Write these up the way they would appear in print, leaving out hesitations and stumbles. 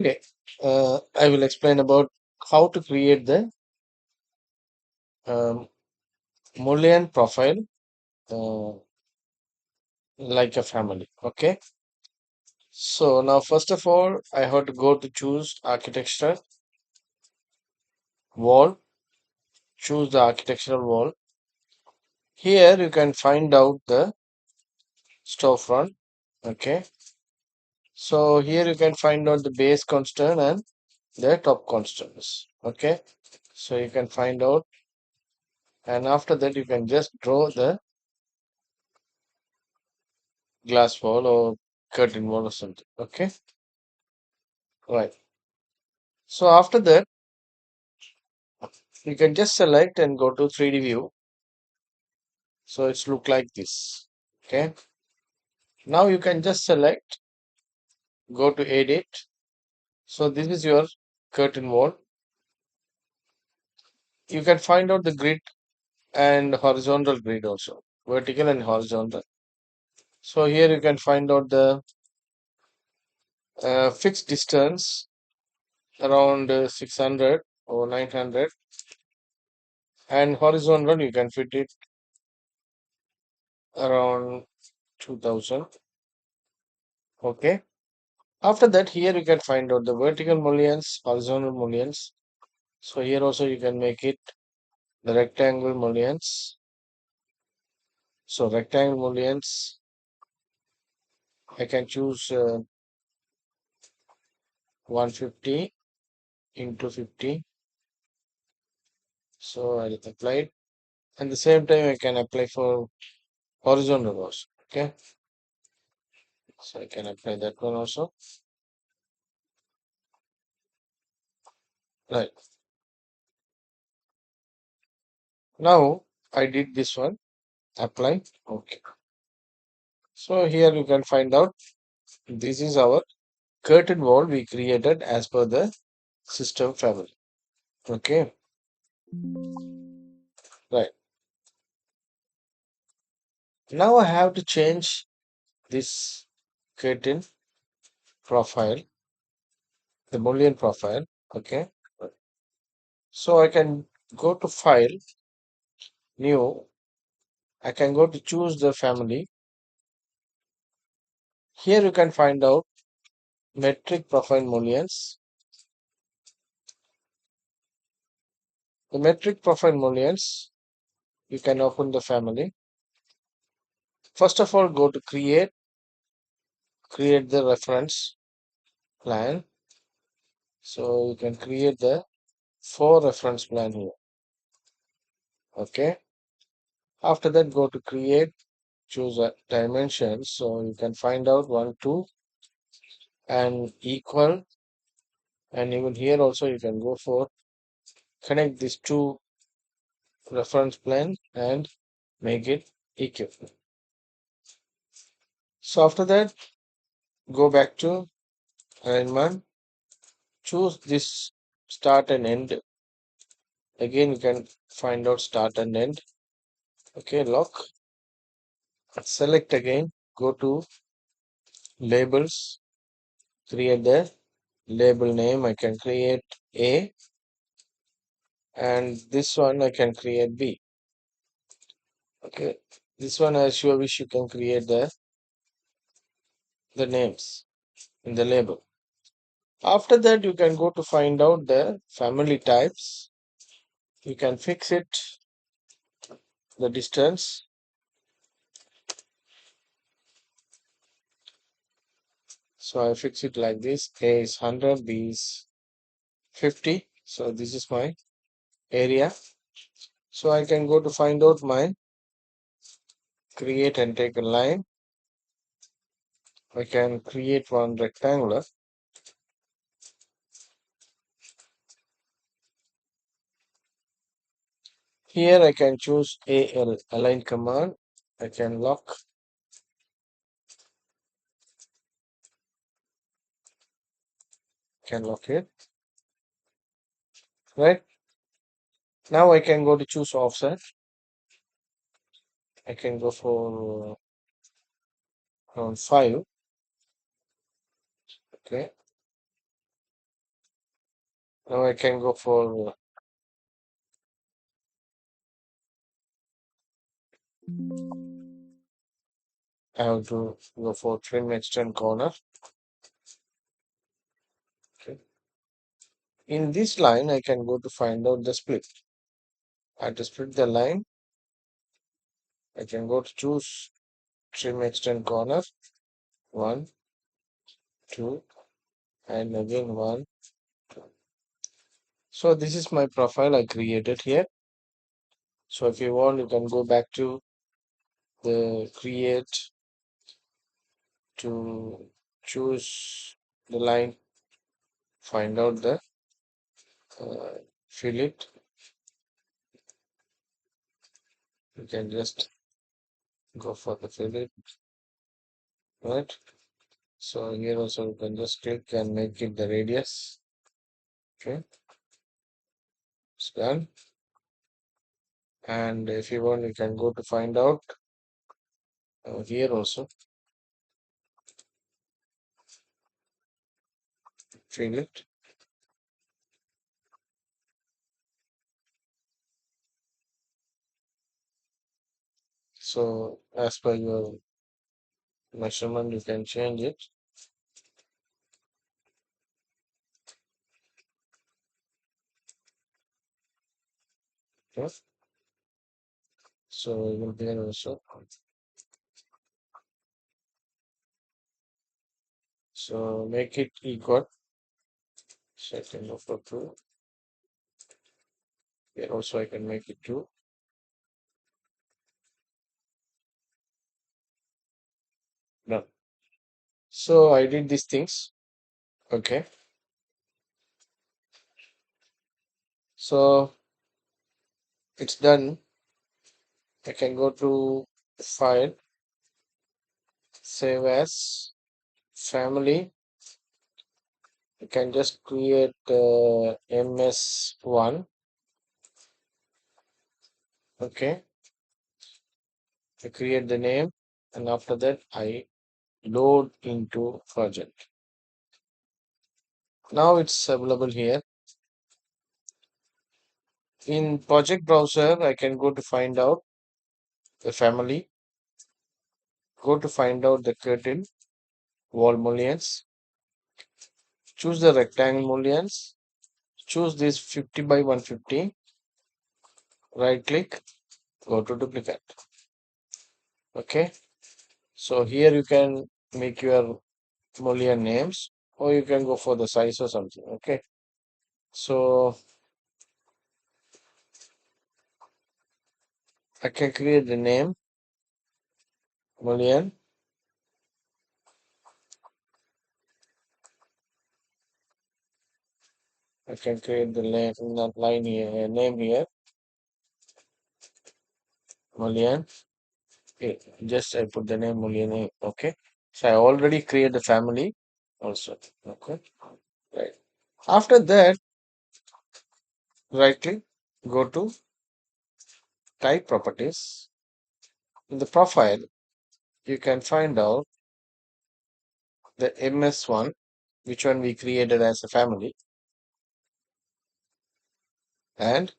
Okay, I will explain about how to create the um, Mullion profile uh, like a family. Okay, so now first of all, I have to go to choose architecture wall, choose the architectural wall. Here you can find out the storefront. Okay, so here you can find out the base constant and the top constants. Okay, so you can find out, and after that you can just draw the glass wall or curtain wall or something. Okay, right. So after that, you can just select and go to 3D view. So it's look like this. Okay. Now you can just select, go to edit. So this is your curtain wall. You can find out the grid and horizontal grid also, vertical and horizontal. So here you can find out the fixed distance around 600 or 900, and horizontal you can fit it around 2000. Okay. After that, here you can find out the vertical mullions, horizontal mullions. So here also you can make it the rectangle mullions. So rectangle mullions, I can choose 150 into 50. So I'll apply it. And the same time I can apply for horizontal also. Okay. So I can apply that one also. Right. Now I did this one. Apply. Okay. So here you can find out this is our curtain wall we created as per the system family. Okay. Right. Now I have to change this curtain profile, the Mullion profile. Okay. So I can go to file, new. I can go to choose the family. Here you can find out metric profile Mullions. The metric profile Mullions, you can open the family. First of all, go to create the reference plan. So you can create the four reference plan here. Okay. After that, go to create, choose a dimension. So you can find out 1, 2 and equal. And even here also you can go for connect these two reference plane and make it equal. So after that, go back to alignment, choose this start and end. Again, you can find out start and end. Okay, lock. Select again, go to labels, create the label name. I can create A, and this one I can create B. Okay, this one as you wish you can create the names in the label. After that, you can go to find out the family types. You can fix it, the distance. So I fix it like this. A is 100, B is 50. So this is my area. So I can go to find out my create and take a line. I can create one rectangular. Here I can choose AL align command. I can lock, it. Right. Now I can go to choose offset. I can go for around 5. Okay. Now I can go for I have to go for trim extend corner. Okay. In this line, I can go to find out the split. I have to split the line. I can go to choose trim extend corner. One, two, and again one. So this is my profile I created here. So if you want, you can go back to the create to choose the line, find out the fillet. You can just go for the fillet, right? So here also you can just click and make it the radius. Okay, it's done. And if you want, you can go to find out here also fillet. So as per your measurement, you can change it. Okay. So you will here also. So make it equal. So I can go for 2. Here also I can make it 2. Done. So I did these things. Okay. So it's done. I can go to file, save as family. You can just create MS1. Okay. I create the name, and after that I load into project. Now it's available here. In project browser, I can go to find out the family, go to find out the curtain, wall mullions, choose the rectangle mullions, choose this 50 by 150, right click, go to duplicate. Okay, so here you can make your mullion names, or you can go for the size or something. Okay, so I can create the name mullion. I can create the line here, name here, mullion. Just I put the name Mullion. Okay, so I already create the family also. Okay, right. After that, right click, go to type properties. In the profile, you can find out the MS1, which one we created as a family, and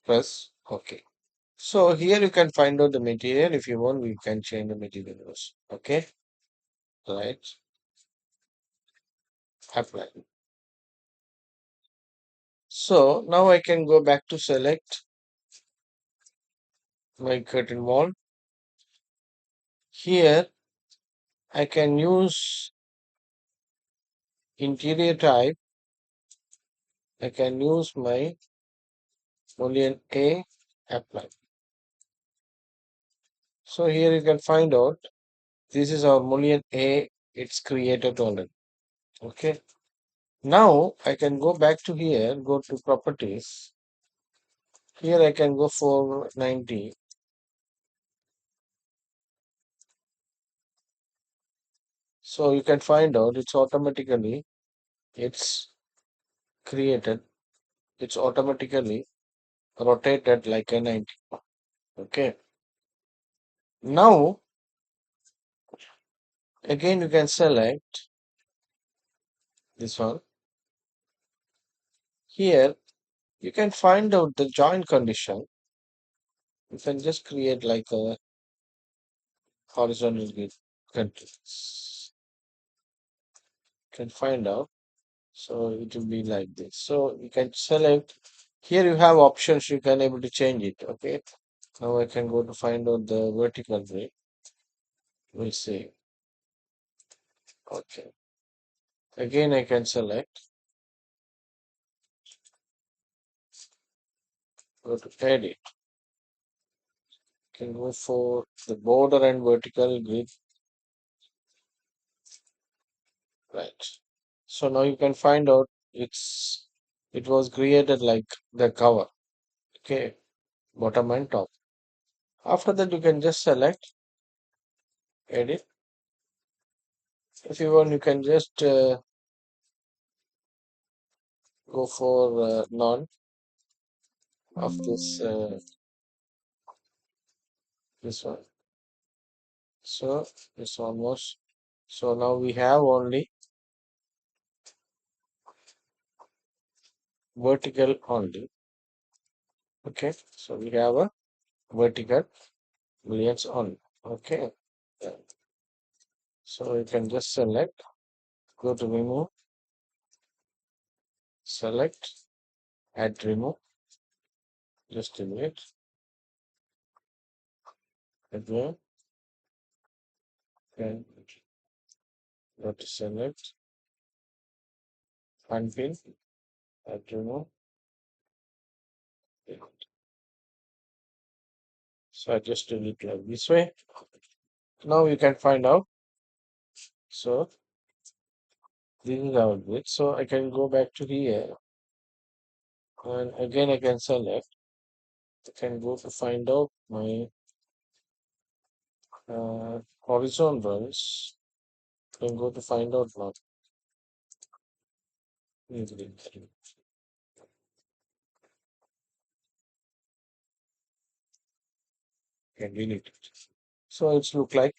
press OK. So here you can find out the material. If you want, we can change the material also. Okay, right. Apply. So now I can go back to select my curtain wall. Here I can use interior type. I can use my Mullion A, apply. So here you can find out this is our Mullion A, it's created already. Okay. Now I can go back to here, go to properties. Here I can go for 90. So you can find out it's created, it's automatically rotated like a 90. Okay. Now again you can select this one. Here you can find out the joint condition. You can just create like a horizontal grid controls. Can find out. So it will be like this. So you can select. Here you have options. You can able to change it. Okay. Now I can go to find out the vertical grid. We'll see. Okay. Again, I can select. Go to edit. Can go for the border and vertical grid. Right. So now you can find out it was created like the cover. Okay. Bottom and top. After that, you can just select edit. If you want, you can just go for none of this one. So it's almost. So now we have only vertical only. Okay. So we have a vertical millions on. Okay. Yeah. So you can just select, go to remove, select, add remove, just delete, again, and go to select, unpin, add remove. Delete. So I just delete like this way. Now you can find out. So this is our grid. So I can go back to here, and again I can select. I can go to find out my horizontals. Can go to find out now. Can delete it. So it's look like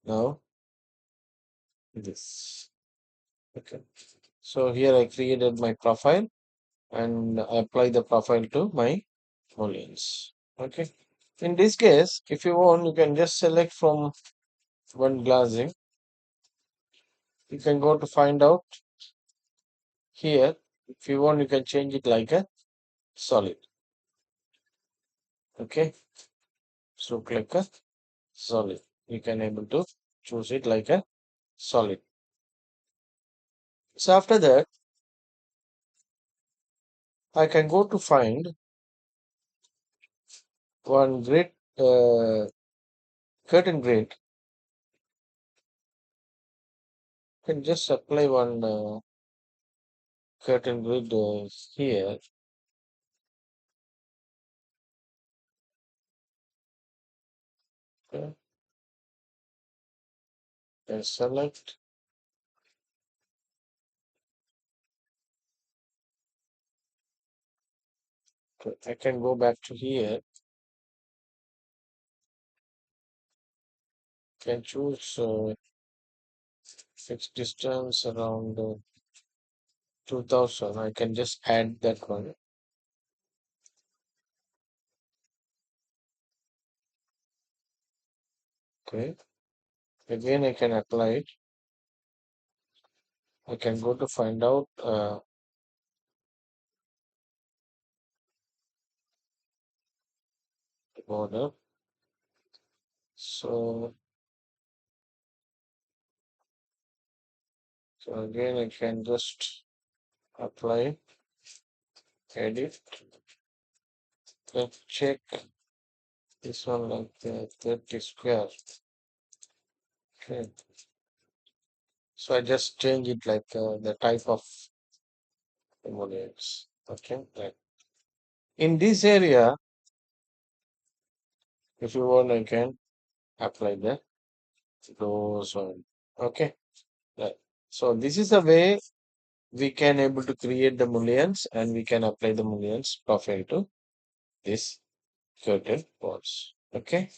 now this. Okay. So here I created my profile and I apply the profile to my mullions. Okay. In this case, if you want, you can just select from one glazing. You can go to find out here. If you want, you can change it like a solid. Okay. So click a solid. You can able to choose it like a solid. So after that, I can go to find one grid, curtain grid. Can just apply one curtain grid here. Okay. And select. Okay. I can go back to here. Can choose fixed distance around 2000. I can just add that one. Okay. Again, I can apply it. I can go to find out the border. So again, I can just apply, edit, let's check this one like 30 square. Okay. So I just change it like the type of emojis. Okay. Right. In this area, if you want, I can apply those one. Okay. Right. So this is the way we can able to create the mullions and we can apply the mullions profile to this curtain walls. Okay.